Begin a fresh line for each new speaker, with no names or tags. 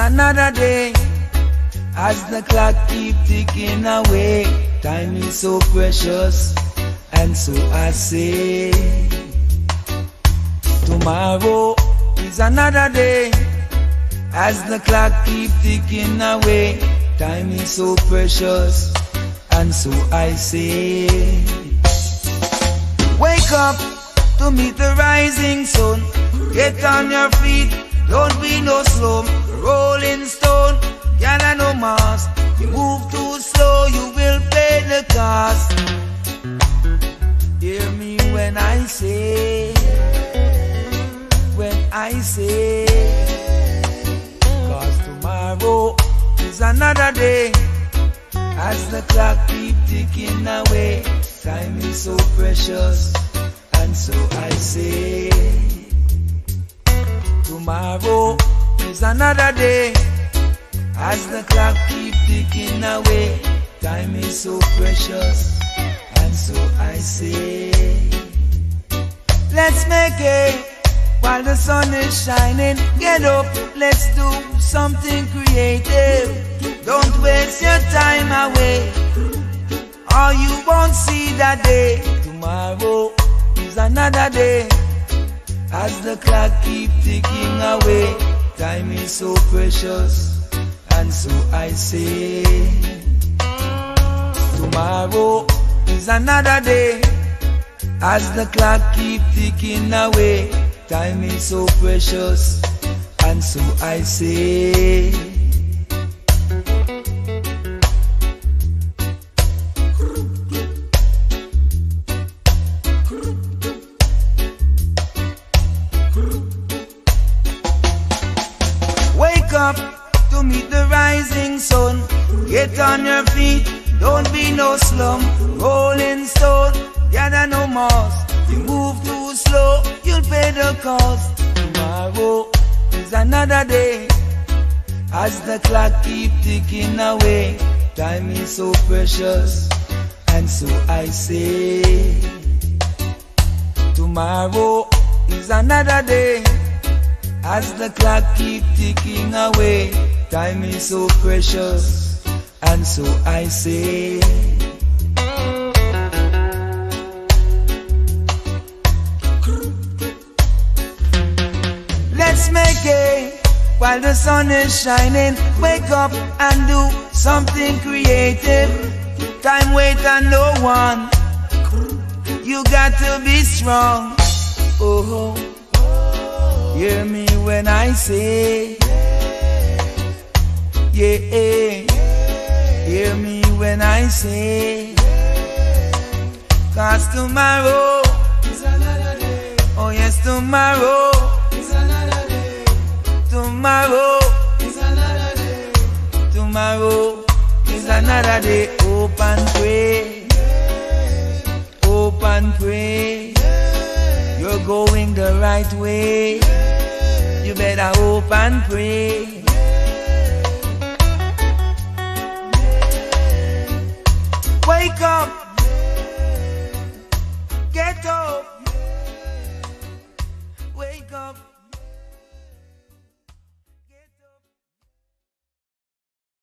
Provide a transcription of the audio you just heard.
another day. As the clock keep ticking away, time is so precious, and so I say, tomorrow is another day. As the clock keep ticking away, time is so precious, and so I say, wake up to meet the rising sun. Get on your feet, don't be no slow. Rolling stone, gather no mass. You move too slow, you will pay the cost. Hear me when I say, cause tomorrow is another day. As the clock keep ticking away, time is so precious, and so I say, tomorrow is another day. As the clock keep ticking away, time is so precious, and so I say, let's make it while the sun is shining. Get up, let's do something creative. Don't waste your time away, or you won't see that day. Tomorrow is another day. As the clock keep ticking away, time is so precious, and so I say, tomorrow is another day. As the clock keep ticking away, time is so precious, and so I say, wake up to meet the rising sun. Get on your feet, don't be no slum. Rolling stone, gather no moss. You move too slow, you'll pay the cost. Tomorrow is another day. As the clock keep ticking away, time is so precious, and so I say, tomorrow is another day. As the clock keep ticking away, time is so precious, and so I say, let's make it while the sun is shining. Wake up and do something creative. Time wait on no one. You got to be strong. Oh, hear me when I say, yeah. Hear me when I say, cause tomorrow is another day. Oh yes, tomorrow is another day. Tomorrow is another day. Tomorrow is another day. Hope and pray. Hope and pray. You're going the right way. You better hope and pray. Wake up. Get up. Wake up.